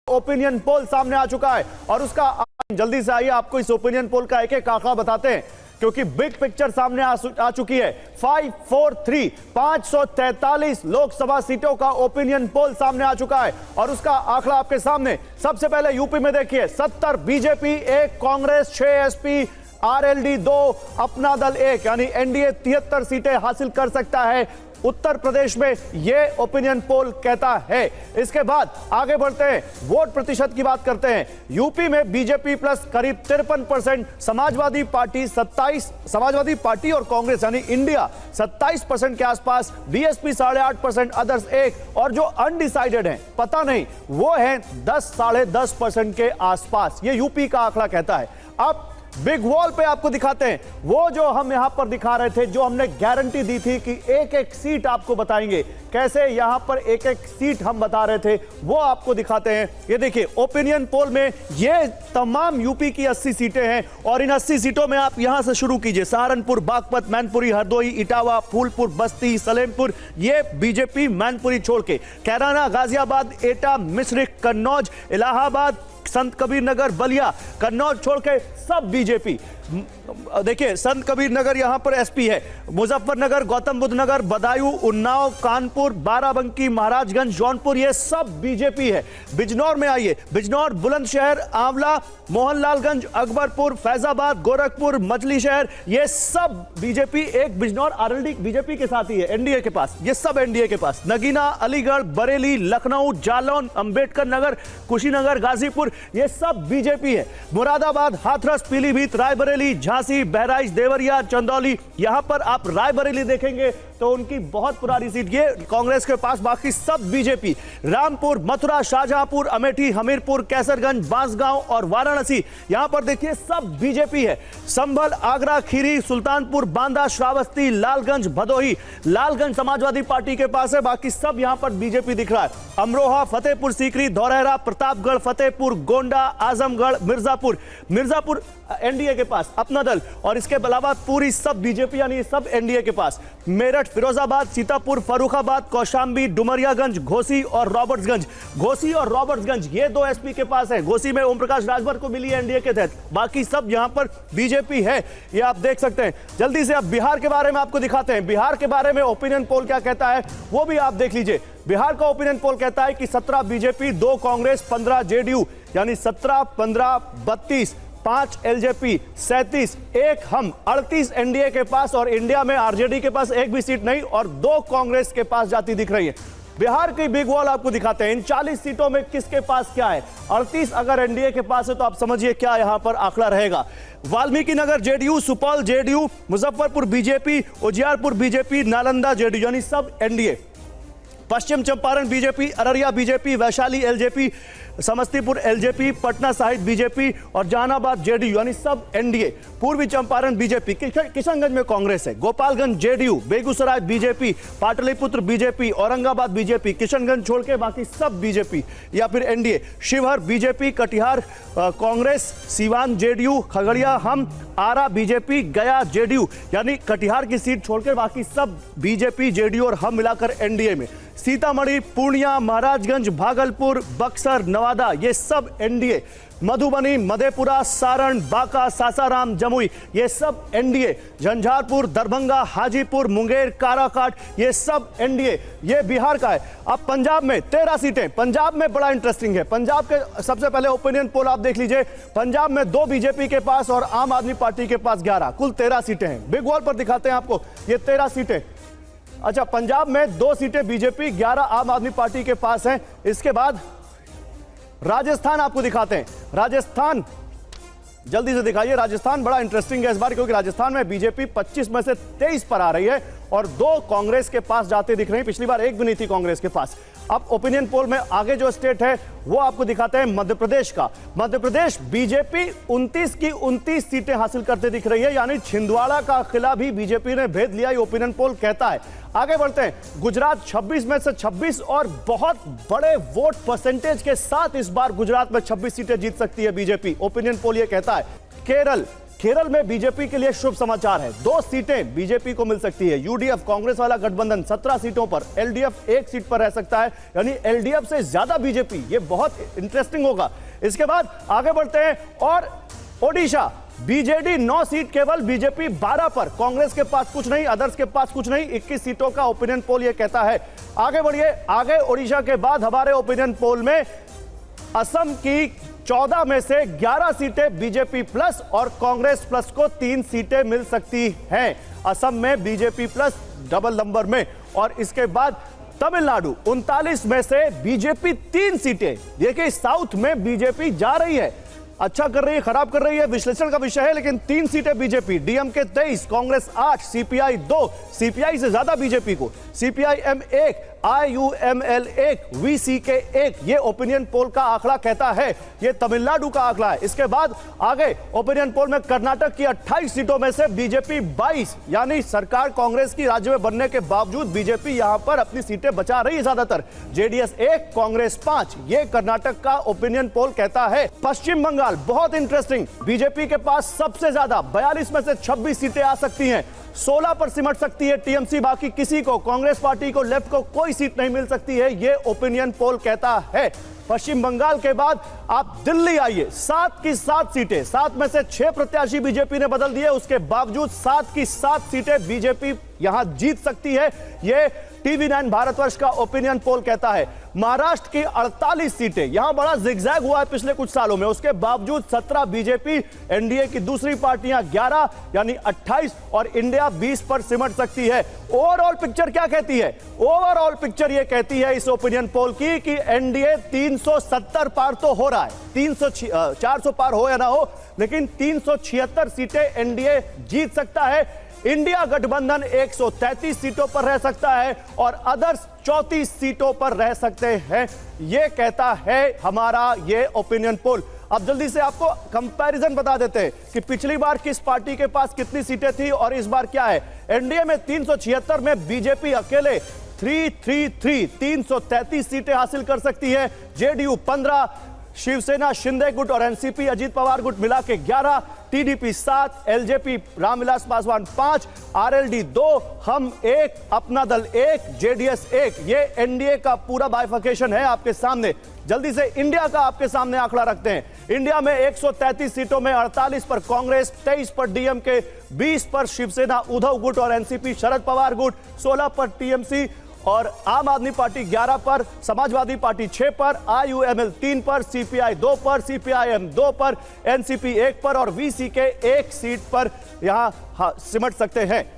Opinion poll सामने आ चुका है और उसका जल्दी से आइए आपको इस ओपिनियन पोल का एक एक आंकड़ा बताते हैं, क्योंकि बिग पिक्चर सामने आ चुकी है। 543 543 लोकसभा सीटों का ओपिनियन पोल सामने आ चुका है और उसका आंकड़ा आपके सामने। सबसे पहले यूपी में देखिए, 70 बीजेपी 1, कांग्रेस 6, एसपी आरएलडी 2, अपना दल 1, यानी एनडीए 73 सीटें हासिल कर सकता है उत्तर प्रदेश में, यह ओपिनियन पोल कहता है। इसके बाद आगे बढ़ते हैं, वोट प्रतिशत की बात करते हैं। यूपी में बीजेपी प्लस करीब 53%, समाजवादी पार्टी 27, समाजवादी पार्टी और कांग्रेस यानी इंडिया 27% के आसपास, बीएसपी 8.5%, अदर्स 1 और जो अनडिसाइडेड हैं पता नहीं वो है 10 साढ़े 10% के आसपास। ये यूपी का आंकड़ा कहता है। अब बिग वॉल पे आपको दिखाते हैं वो जो हम यहां पर दिखा रहे थे, जो हमने गारंटी दी थी कि एक एक सीट आपको बताएंगे, कैसे यहां पर एक एक सीट हम बता रहे थे वो आपको दिखाते हैं। ये देखिए ओपिनियन पोल में ये तमाम यूपी की 80 सीटें हैं और इन 80 सीटों में आप यहां से शुरू कीजिए, सहारनपुर, बागपत, मैनपुरी, हरदोई, इटावा, फूलपुर, बस्ती, सलेमपुर, ये बीजेपी, मैनपुरी छोड़ के कैराना, गाजियाबाद, एटा, मिश्रिख, कन्नौज, इलाहाबाद, संत कबीर नगर, बलिया, कन्नौज छोड़ के सब बीजेपी। देखिए संत कबीर नगर यहां पर एसपी है, मुजफ्फरनगर, गौतम बुद्ध नगर, बदायूं, उन्नाव, कानपुर, बाराबंकी, महाराजगंज, जौनपुर, ये सब बीजेपी है। बिजनौर में आइए, बिजनौर, बुलंदशहर, आंवला, मोहनलालगंज, अकबरपुर, फैजाबाद, गोरखपुर, मछली शहर, ये सब बीजेपी। एक बिजनौर आरएलडी बीजेपी के साथ ही है, एनडीए के पास, ये सब एनडीए के पास। नगीना, अलीगढ़, बरेली, लखनऊ, जालौन, अंबेडकर नगर, कुशीनगर, गाजीपुर, ये सब बीजेपी है। मुरादाबाद, हाथरस, पीलीभीत, रायबरेली, झांसी, बहराइच, देवरिया, चंदौली, यहां पर आप रायबरेली देखेंगे तो उनकी बहुत पुरानी सीट ये कांग्रेस के पास, बाकी सब बीजेपी। रामपुर, मथुरा, शाहजहांपुर, अमेठी, हमीरपुर, कैसरगंज, बांसगांव और वाराणसी, यहां पर देखिए सब बीजेपी है। संभल, आगरा, खीरी, सुल्तानपुर, बांदा, श्रावस्ती, लालगंज, भदोही, लालगंज समाजवादी पार्टी के पास है, बाकी सब यहां पर बीजेपी दिख रहा है। अमरोहा, फतेहपुर सीकरी, धौरहरा, प्रतापगढ़, फतेहपुर, गोंडा, आजमगढ़, मिर्जापुर, मिर्जापुर एनडीए के पास, अपना दल, और इसके अलावा पूरी सब बीजेपी यानी सब एनडीए के पास। मेरठ, फिरोजाबाद, सीतापुर, फर्रुखाबाद, कौशांबी, डुमरियागंज, घोसी और रॉबर्ट्सगंज, घोसी और रॉबर्ट्सगंज ये दो एसपी के पास है। घोसी में ओम प्रकाश राजभर को मिली है एनडीए के तहत, बाकी सब यहां पर बीजेपी है, ये आप देख सकते हैं। जल्दी से अब बिहार के बारे में आपको दिखाते हैं, बिहार के बारे में ओपिनियन पोल क्या कहता है वो भी आप देख लीजिए। बिहार का ओपिनियन पोल कहता है कि 17 बीजेपी, 2 कांग्रेस, 15 जेडीयू, यानी 17, 15, 32, 5 एलजेपी, 37, 1 हम, 38 एनडीए के पास और इंडिया में आरजेडी के पास एक भी सीट नहीं और 2 कांग्रेस के पास जाती दिख रही है। बिहार की बिग वॉल आपको दिखाते हैं, इन 40 सीटों में किसके पास क्या है। 38 अगर एनडीए के पास है तो आप समझिए क्या यहां पर आंकड़ा रहेगा। Valmiki Nagar JDU, Supaul JDU, Muzaffarpur BJP, Ujiarpur BJP, Nalanda JDU यानी सब NDA. Paschim Champaran BJP, Araria BJP, Vaishali LJP, Samastipur LJP, Patna Sahib BJP और जहानाबाद जेडीयू यानी सब एनडीए। पूर्वी चंपारण बीजेपी, किशनगंज में कांग्रेस है, Gopalganj JDU, Begusarai BJP, Pataliputra BJP, Aurangabad BJP, Kishanganj छोड़ के बाकी सब बीजेपी या फिर NDA. Sheohar BJP, Katihar Congress, Siwan JDU, Khagaria हम, आरा बीजेपी, गया जेडीयू यानी कटिहार की सीट छोड़कर बाकी सब बीजेपी, जेडीयू और हम मिलाकर एनडीए में। सीतामढ़ी, पूर्णिया, महाराजगंज, भागलपुर, बक्सर, नवादा ये सब एनडीए। मधुबनी, मधेपुरा, सारण, बांका, सासाराम, जमुई ये सब एनडीए। झंझारपुर, दरभंगा, हाजीपुर, मुंगेर, काराकाट ये सब एनडीए। ये बिहार का है। अब पंजाब में 13 सीटें, पंजाब में बड़ा इंटरेस्टिंग है। पंजाब के सबसे पहले ओपिनियन पोल आप देख लीजिए, पंजाब में 2 बीजेपी के पास और आम आदमी पार्टी के पास 11, कुल 13 सीटें हैं। बिग वॉल पर दिखाते हैं आपको ये 13 सीटें। अच्छा, पंजाब में 2 सीटें बीजेपी, 11 आम आदमी पार्टी के पास हैं। इसके बाद राजस्थान आपको दिखाते हैं। राजस्थान जल्दी से दिखाइए, राजस्थान बड़ा इंटरेस्टिंग है इस बार, क्योंकि राजस्थान में बीजेपी 25 में से 23 पर आ रही है और 2 कांग्रेस के पास जाते दिख रहे हैं। पिछली बार एक भी नहीं थी कांग्रेस के पास। अब ओपिनियन पोल में आगे जो स्टेट है वो आपको दिखाते हैं मध्य प्रदेश का। मध्य प्रदेश बीजेपी 29 की 29 सीटें हासिल करते दिख रही है, यानी छिंदवाड़ा का किला भी बीजेपी ने भेद लिया, ये ओपिनियन पोल कहता है। आगे बढ़ते हैं, गुजरात 26 में से 26 और बहुत बड़े वोट परसेंटेज के साथ इस बार गुजरात में 26 सीटें जीत सकती है बीजेपी, ओपिनियन पोल ये कहता है। केरल केरल में बीजेपी के लिए शुभ समाचार है। 2 सीटें बीजेपी को मिल सकती है। यूडीएफ कांग्रेस वाला गठबंधन 17 सीटों पर, एलडीएफ 1 सीट पर रह सकता है, यानी एलडीएफ से ज्यादा बीजेपी। ये बहुत इंटरेस्टिंग होगा। इसके बाद आगे बढ़ते हैं और ओडिशा, बीजेडी 9 सीट केवल, बीजेपी 12 पर, कांग्रेस के पास कुछ नहीं, अदर्स के पास कुछ नहीं, 21 सीटों का ओपिनियन पोल यह कहता है। आगे बढ़िए, आगे ओडिशा के बाद हमारे ओपिनियन पोल में असम की 14 में से 11 सीटें बीजेपी प्लस और कांग्रेस प्लस को 3 सीटें मिल सकती हैं। असम में बीजेपी प्लस डबल नंबर में। और इसके बाद तमिलनाडु 39 में से बीजेपी 3 सीटें। देखिए साउथ में बीजेपी जा रही है, अच्छा कर रही है, खराब कर रही है, विश्लेषण का विषय है, लेकिन 3 सीटें BJP, DMK 23, Congress 8, CPI 2, CPI से ज्यादा बीजेपी को, सीपीआईएम 1, आईयूएमएल 1, वीसीके 1। ये ओपिनियन पोल का आंकड़ा कहता है, ये तमिलनाडु का आंकड़ा है। इसके बाद आगे ओपिनियन पोल में कर्नाटक की 28 सीटों में से बीजेपी 22, यानी सरकार कांग्रेस की राज्य में बनने के बावजूद बीजेपी यहां पर अपनी सीटें बचा रही है ज्यादातर। जेडीएस 1, कांग्रेस 5, ये कर्नाटक का ओपिनियन पोल कहता है। पश्चिम बंगाल बहुत इंटरेस्टिंग, बीजेपी के पास सबसे ज्यादा 42 में से 26 सीटें आ सकती हैं, 16 पर सिमट सकती है टीएमसी, बाकी किसी को, कांग्रेस पार्टी को, लेफ्ट को कोई सीट नहीं मिल सकती है, यह ओपिनियन पोल कहता है। पश्चिम बंगाल के बाद आप दिल्ली आइए, 7 की 7 सीटें, 7 में से 6 प्रत्याशी बीजेपी ने बदल दिए, उसके बावजूद 7 की 7 सीटें बीजेपी यहां जीत सकती है, यह टीवी9 भारतवर्ष का ओपिनियन पोल कहता है। महाराष्ट्र की 48 सीटें, यहां बड़ा जिगजैग हुआ है पिछले कुछ सालों में, उसके बावजूद 17 बीजेपी, एनडीए की दूसरी पार्टियां 11 यानी 28 और इंडिया 20 पर सिमट सकती है। ओवरऑल पिक्चर क्या कहती है? ओवरऑल पिक्चर यह कहती है इस ओपिनियन पोल की कि एनडीए 370 पार तो हो रहा है, 400 पार हो या ना हो, लेकिन 376 सीटें एनडीए जीत सकता है। इंडिया गठबंधन 133 सीटों पर रह सकता है और अदर्स 34 सीटों पर रह सकते हैं, यह कहता है हमारा यह ओपिनियन पोल। अब जल्दी से आपको कंपैरिजन बता देते हैं कि पिछली बार किस पार्टी के पास कितनी सीटें थी और इस बार क्या है। एनडीए में 376 में बीजेपी अकेले 333 सीटें हासिल कर सकती है, जेडीयू 15, शिवसेना, शिंदे गुट और एनसीपी, अजीत पवार गुट मिला के 11, TDP 7, LJP Ramvilas Paswan 5, RLD 2, हम 1, अपना दल 1, जेडीएस 1। ये एनडीए का पूरा बाइफर्केशन है आपके सामने। जल्दी से इंडिया का आपके सामने आंकड़ा रखते हैं। इंडिया में 133 सीटों में 48 पर कांग्रेस, 23 पर डीएमके, 20 पर शिवसेना, उद्धव गुट और एनसीपी, शरद पवार गुट 16 पर टीएमसी और आम आदमी पार्टी 11 पर, समाजवादी पार्टी 6 पर, आईयूएमएल 3 पर, सीपीआई 2 पर, सीपीआईएम 2 पर, एनसीपी 1 पर और वीसीके 1 सीट पर यहां सिमट सकते हैं।